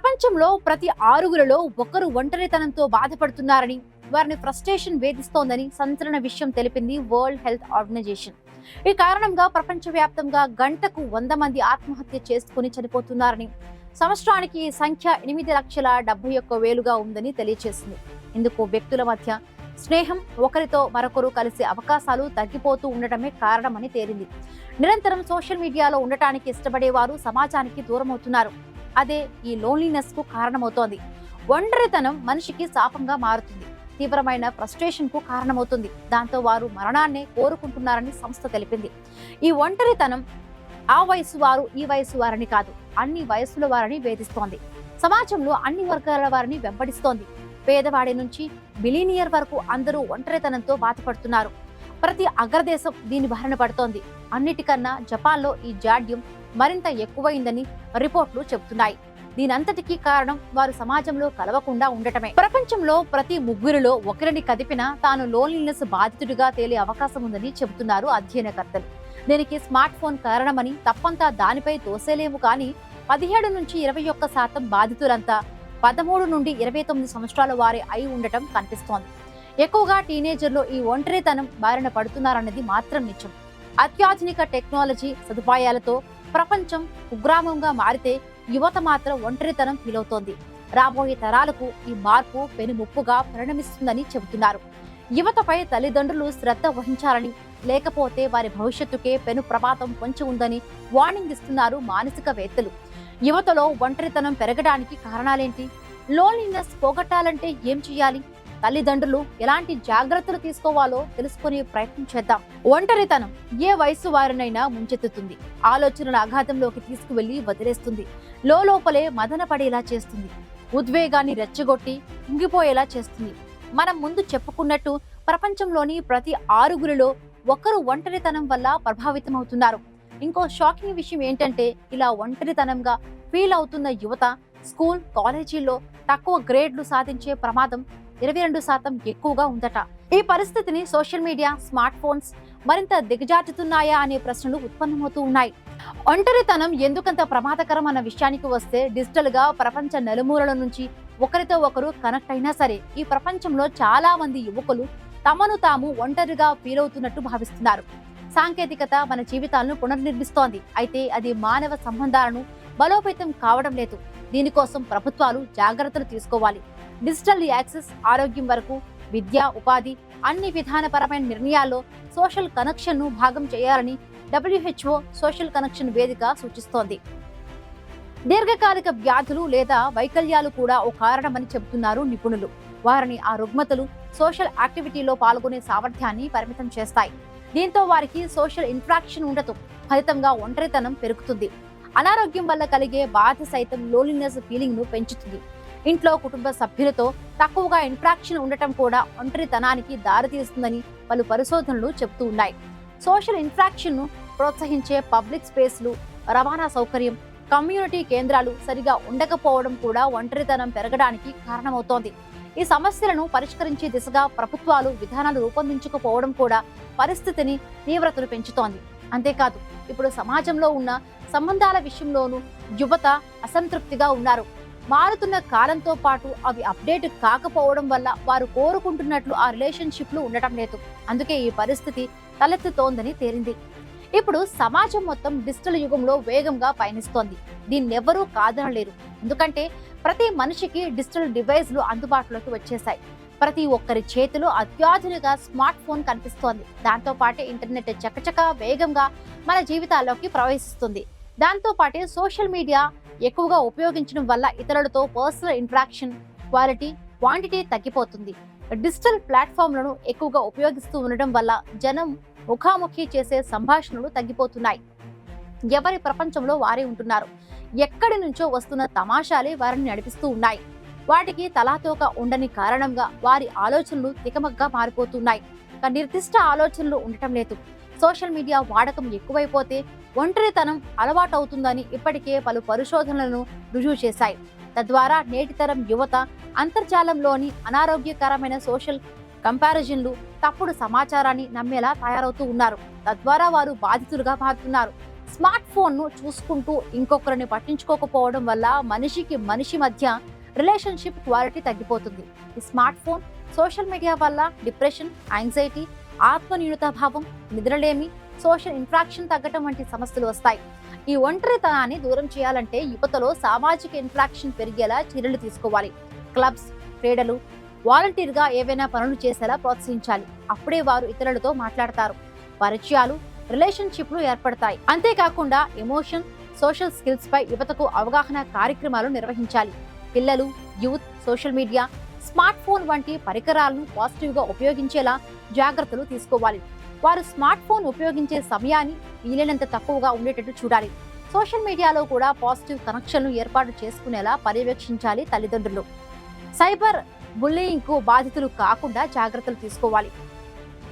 ప్రపంచంలో ప్రతి ఆరుగురిలో ఒకరు ఒంటరితనంతో బాధపడుతున్నారని, వారిని ఫ్రస్ట్రేషన్ వేధిస్తోందని సంచలన విషయం తెలిపింది వరల్డ్ హెల్త్ ఆర్గనైజేషన్. ఈ కారణంగా ప్రపంచవ్యాప్తంగా గంటకు 100 మంది ఆత్మహత్య చేసుకుని చనిపోతున్నారని, సంవత్సరానికి ఈ సంఖ్య 8,71,000గా ఉందని తెలియజేసింది. ఇందుకు వ్యక్తుల మధ్య స్నేహం, ఒకరితో మరొకరు కలిసే అవకాశాలు తగ్గిపోతూ ఉండటమే కారణమని తేలింది. నిరంతరం సోషల్ మీడియాలో ఉండటానికి ఇష్టపడేవారు సమాజానికి దూరమవుతున్నారు. అదే ఈ లోన్లీనెస్ కు కారణమవుతోంది. ఒంటరితనం మనిషికి శాపంగా మారుతుంది, తీవ్రమైన ఫ్రస్ట్రేషన్ కు కారణమవుతుంది. దాంతో వారు మరణాన్నే కోరుకుంటున్నారని సంస్థ తెలిపింది. ఈ ఒంటరితనం ఆ వయసు వారు, ఈ వయసు వారిని కాదు, అన్ని వయసుల వారిని వేధిస్తోంది. సమాజంలో అన్ని వర్గాల వారిని వెంబడిస్తోంది. పేదవాడి నుంచి బిలీనియర్ వరకు అందరూ ఒంటరితనంతో బాధపడుతున్నారు. ప్రతి అగ్రదేశం దీని బారిన పడుతోంది. అన్నిటికన్నా జపాన్లో ఈ జాడ్యం మరింత ఎక్కువైందని రిపోర్టులు చెబుతున్నాయి. దీనంతటికీ కారణం వారు సమాజంలో కలవకుండా ఉండటమే. ప్రపంచంలో ప్రతి ముగ్గురిలో ఒకరిని కదిపినా తాను లోన్లీనెస్ బాధితుడిగా తేలే అవకాశం ఉందని చెబుతున్నారు అధ్యయనకర్తలు. దీనికి స్మార్ట్ ఫోన్ కారణమని తప్పంతా దానిపై తోసేలేము. కానీ 17 నుంచి 21% బాధితులంతా 13 నుండి 29 సంవత్సరాల వారే అయి ఉండటం కనిపిస్తోంది. ఎక్కువగా టీనేజర్లు ఈ ఒంటరితనం బారిన పడుతున్నారన్నది మాత్రం నిజం. అత్యాధునిక టెక్నాలజీ సదుపాయాలతో ప్రపంచం కుగ్రామంగా మారితే యువత మాత్రం ఒంటరితనం ఫీలవుతోంది. రాబోయే తరాలకు ఈ మార్పు పెనుముప్పుగా పరిణమిస్తుందని చెబుతున్నారు. యువతపై తల్లిదండ్రులు శ్రద్ధ వహించాలని, లేకపోతే వారి భవిష్యత్తుకే పెను ప్రమాదం పొంచి ఉందని వార్నింగ్ ఇస్తున్నారు మానసికవేత్తలు. యువతలో ఒంటరితనం పెరగడానికి కారణాలేంటి? లోన్లీనెస్ పోగొట్టాలంటే ఏం చేయాలి? తల్లిదండ్రులు ఎలాంటి జాగ్రత్తలు తీసుకోవాలో తెలుసుకునే ప్రయత్నం చేద్దాం. ఒంటరితనం ఏ వయసు వారినైనా ముంచెత్తుతుంది. ఆలోచనల అఘాతంలోకి తీసుకువెళ్లి వదిలేస్తుంది. లోపలే మదన పడేలా చేస్తుంది. ఉద్వేగాన్ని రెచ్చగొట్టి ఉంగిపోయేలా చేస్తుంది. మనం ముందు చెప్పుకున్నట్టు ప్రపంచంలోని ప్రతి ఆరుగురిలో ఒకరు ఒంటరితనం వల్ల ప్రభావితమవుతున్నారు. ఇంకో షాకింగ్ విషయం ఏంటంటే, ఇలా ఒంటరితనంగా ఫీల్ అవుతున్న యువత స్కూల్, కాలేజీల్లో తక్కువ గ్రేడ్లు సాధించే ప్రమాదం 22% ఎక్కువగా ఉందట. ఈ పరిస్థితిని సోషల్ మీడియా, స్మార్ట్ ఫోన్స్ మరింత దిగజార్చుతున్నాయా అనే ప్రశ్నలు ఉత్పన్నమవుతూ ఉన్నాయి. ఒంటరితనం ఎందుకంత ప్రమాదకరం అన్న విషయానికి వస్తే, డిజిటల్ గా ప్రపంచ నలుమూలల నుంచి ఒకరితో ఒకరు కనెక్ట్ అయినా సరే, ఈ ప్రపంచంలో చాలా మంది యువకులు తమను తాము ఒంటరిగా ఫీల్ అవుతున్నట్టు భావిస్తున్నారు. సాంకేతికత మన జీవితాలను పునర్నిర్మిస్తోంది. అయితే అది మానవ సంబంధాలను బలోపేతం కావడం లేదు. దీనికోసం ప్రభుత్వాలు జాగ్రత్తలు తీసుకోవాలి. డిజిటల్ యాక్సెస్, ఆరోగ్యం వరకు విద్య, ఉపాధి, అన్ని విధానపరమైన నిర్ణయాల్లో సోషల్ కనెక్షన్ ను భాగం చేయాలని WHO సోషల్ కనెక్షన్ వేదిక సూచిస్తోంది. దీర్ఘకాలిక వ్యాధులు లేదా వైకల్యాలు కూడా ఓ కారణమని చెబుతున్నారు నిపుణులు. వారిని ఆ రుగ్మతలు సోషల్ యాక్టివిటీలో పాల్గొనే సామర్థ్యాన్ని పరిమితం చేస్తాయి. దీంతో వారికి సోషల్ ఇంట్రాక్షన్ ఉండదు. ఫలితంగా ఒంటరితనం పెరుగుతుంది. అనారోగ్యం వల్ల కలిగే బాధ సైతం లోన్లీనెస్ ఫీలింగ్ ను పెంచుతుంది. ఇంట్లో కుటుంబ సభ్యులతో తక్కువగా ఇంట్రాక్షన్ ఉండటం కూడా ఒంటరితనానికి దారితీస్తుందని పలు పరిశోధనలు చెబుతూ ఉన్నాయి. సోషల్ ఇంట్రాక్షన్ ను ప్రోత్సహించే పబ్లిక్ స్పేస్లు, రవాణా సౌకర్యం, కమ్యూనిటీ కేంద్రాలు సరిగా ఉండకపోవడం కూడా ఒంటరితనం పెరగడానికి కారణమవుతోంది. ఈ సమస్యలను పరిష్కరించే దిశగా ప్రభుత్వాలు విధానాలు రూపొందించకపోవడం కూడా పరిస్థితిని తీవ్రతను పెంచుతోంది. అంతేకాదు, ఇప్పుడు సమాజంలో ఉన్న సంబంధాల విషయంలోనూ యువత అసంతృప్తిగా ఉన్నారు. మారుతున్న కాలంతో పాటు అవి అప్డేట్ కాకపోవడం వల్ల వారు కోరుకుంటున్నట్లు ఆ రిలేషన్షిప్లు ఉండటం లేదు. అందుకే ఈ పరిస్థితి తలెత్తుతోందని తేలింది. ఇప్పుడు సమాజం మొత్తం డిజిటల్ యుగంలో వేగంగా పయనిస్తోంది. దీన్నెవ్వరూ కాదనలేరు. ఎందుకంటే ప్రతి మనిషికి డిజిటల్ డివైస్లు అందుబాటులోకి వచ్చేసాయి. ప్రతి ఒక్కరి చేతిలో అత్యాధునిక స్మార్ట్ ఫోన్ కనిపిస్తోంది. దాంతో పాటే ఇంటర్నెట్ చకచకా వేగంగా మన జీవితాల్లోకి ప్రవేశిస్తుంది. దాంతో పాటే సోషల్ మీడియా ఎక్కువగా ఉపయోగించడం వల్ల ఇతరులతో పర్సనల్ ఇంటరాక్షన్ క్వాంటిటీ తగ్గిపోతుంది. డిజిటల్ ప్లాట్ఫామ్లను ఎక్కువగా ఉపయోగిస్తూ ఉండడం వల్ల జనం ముఖాముఖి చేసే సంభాషణలు తగ్గిపోతున్నాయి. ఎవరి ప్రపంచంలో వారే ఉంటున్నారు. ఎక్కడి నుంచో వస్తున్న తమాషాలే వారిని నడిపిస్తూ ఉన్నాయి. వాటికి తలాతోక ఉండని కారణంగా వారి ఆలోచనలు తికమగ్గా మారిపోతున్నాయి. నిర్దిష్ట ఆలోచనలు ఉండటం లేదు. సోషల్ మీడియా వాడకం ఎక్కువైపోతే ఒంటరితనం అలవాటవుతుందని ఇప్పటికే పలు పరిశోధనలను రుజువు చేశాయి. తద్వారా నేటితరం యువత అంతర్జాలంలోని అనారోగ్యకరమైన సోషల్ కంపారిజన్లు, తప్పుడు సమాచారాన్ని నమ్మేలా తయారవుతూ ఉన్నారు. తద్వారా వారు బాధితులుగా మారుతున్నారు. స్మార్ట్ ఫోన్ను చూసుకుంటూ ఇంకొకరిని పట్టించుకోకపోవడం వల్ల మనిషికి మనిషి మధ్య రిలేషన్షిప్ క్వాలిటీ తగ్గిపోతుంది. ఈ స్మార్ట్ ఫోన్, సోషల్ మీడియా వల్ల డిప్రెషన్, యాంగ్జైటీ, ఆత్మన్యూనతాభావం, నిద్రలేమి, సోషల్ ఇంట్రాక్షన్ తగ్గటం వంటి సమస్యలు వస్తాయి. ఈ ఒంటరితనాన్ని దూరం చేయాలంటే యువతలో సామాజిక ఇంట్రాక్షన్ పెరిగేలా చర్యలు తీసుకోవాలి. క్లబ్స్, క్రీడలు, వాలంటీర్గా ఏవైనా పనులు చేసేలా ప్రోత్సహించాలి. అప్పుడే వారు ఇతరులతో మాట్లాడతారు, పరిచయాలు, రిలేషన్షిప్లు ఏర్పడతాయి. అంతేకాకుండా ఎమోషన్, సోషల్ స్కిల్స్ పై యువతకు అవగాహన కార్యక్రమాలు నిర్వహించాలి. పిల్లలు, youth social media, smart phone వంటి పరికరాలను పాజిటివ్గా ఉపయోగించేలా జాగ్రత్తలు తీసుకోవాలి. వారు స్మార్ట్ ఫోన్ ఉపయోగించే సమయాన్ని వీలైనంత తక్కువగా ఉండేటట్టు చూడాలి. సోషల్ మీడియాలో కూడా పాజిటివ్ కనెక్షన్లు ఏర్పాటు చేసుకునేలా పర్యవేక్షించాలి తల్లిదండ్రులు. సైబర్ బుల్లీయింగ్ కు బాధితులు కాకుండా జాగ్రత్తలు తీసుకోవాలి.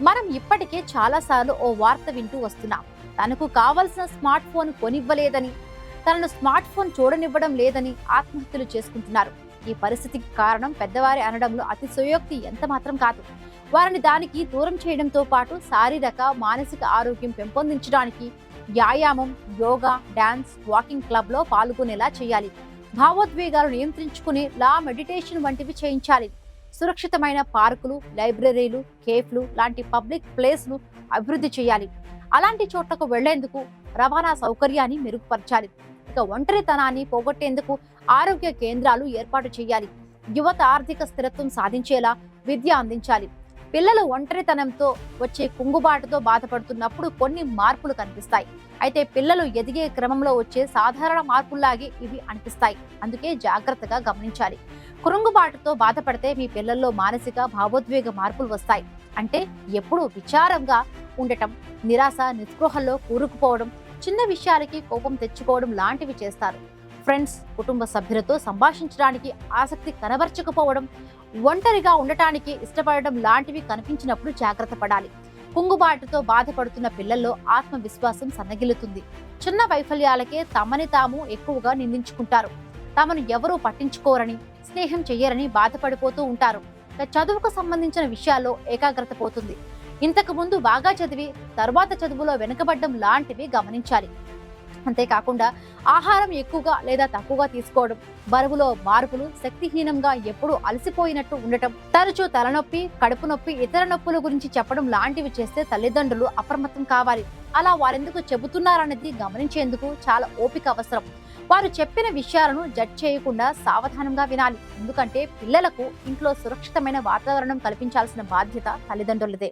మనం ఇప్పటికే చాలాసార్లు ఓ వార్త వింటూ వస్తున్నాం. తనకు కావలసిన స్మార్ట్ ఫోన్ కొనివ్వలేదని, తనను స్మార్ట్ ఫోన్ చూడనివ్వడం లేదని ఆత్మహత్యలు చేసుకుంటున్నారు. ఈ పరిస్థితికి కారణం పెద్దవారి అనడంలో అతిశయోక్తి ఎంత మాత్రం కాదు. వారిని దానికి దూరం చేయడంతో పాటు శారీరక, మానసిక ఆరోగ్యం పెంపొందించడానికి వ్యాయామం, యోగా, డాన్స్, వాకింగ్ క్లబ్ లో పాల్గొనేలా చేయాలి. భావోద్వేగాలు నియంత్రించుకునేలా మెడిటేషన్ వంటివి చేయించాలి. సురక్షితమైన పార్కులు, లైబ్రరీలు, కేఫ్లు లాంటి పబ్లిక్ ప్లేస్లు అభివృద్ధి చేయాలి. అలాంటి చోట్లకు వెళ్లేందుకు రవాణా సౌకర్యాన్ని మెరుగుపరచాలి. ఇక ఒంటరితనాన్ని పోగొట్టేందుకు ఆరోగ్య కేంద్రాలు ఏర్పాటు చేయాలి. యువత ఆర్థిక స్థిరత్వం సాధించేలా విద్య అందించాలి. పిల్లలు ఒంటరితనంతో వచ్చే కుంగుబాటుతో బాధపడుతున్నప్పుడు కొన్ని మార్పులు కనిపిస్తాయి. అయితే పిల్లలు ఎదిగే క్రమంలో వచ్చే సాధారణ మార్పుల్లాగే ఇవి అనిపిస్తాయి. అందుకే జాగ్రత్తగా గమనించాలి. కురుంగుబాటుతో బాధపడితే మీ పిల్లల్లో మానసిక, భావోద్వేగ మార్పులు వస్తాయి. అంటే ఎప్పుడూ విచారంగా ఉండటం, నిరాశ, నిస్పృహల్లో కూరుకుపోవడం, చిన్న విషయాలకి కోపం తెచ్చుకోవడం లాంటివి చేస్తారు. ఫ్రెండ్స్, కుటుంబ సభ్యులతో సంభాషించడానికి ఆసక్తి కనబరచకపోవడం, ఒంటరిగా ఉండటానికి ఇష్టపడడం లాంటివి కనిపించినప్పుడు జాగ్రత్త పడాలి. కుంగుబాటుతో బాధపడుతున్న పిల్లల్లో ఆత్మవిశ్వాసం సన్నగిల్లుతుంది. చిన్న వైఫల్యాలకే తమని తాము ఎక్కువగా నిందించుకుంటారు. తమను ఎవరూ పట్టించుకోరని, స్నేహం చెయ్యరని బాధపడిపోతూ ఉంటారు. చదువుకు సంబంధించిన విషయాల్లో ఏకాగ్రత పోతుంది. ఇంతకు ముందు బాగా చదివి తర్వాత చదువులో వెనుకబడ్డం లాంటివి గమనించాలి. అంతేకాకుండా ఆహారం ఎక్కువగా లేదా తక్కువగా తీసుకోవడం, బరువులో మార్పులు, శక్తిహీనంగా ఎప్పుడూ అలసిపోయినట్టు ఉండటం, తరచూ తలనొప్పి, కడుపు నొప్పి, ఇతర నొప్పుల గురించి చెప్పడం లాంటివి చేస్తే తల్లిదండ్రులు అప్రమత్తం కావాలి. అలా వారెందుకు చెబుతున్నారనేది గమనించేందుకు చాలా ఓపిక అవసరం. వారు చెప్పిన విషయాలను జడ్జ్ చేయకుండా సావధానంగా వినాలి. ఎందుకంటే పిల్లలకు ఇంట్లో సురక్షితమైన వాతావరణం కల్పించాల్సిన బాధ్యత తల్లిదండ్రులదే.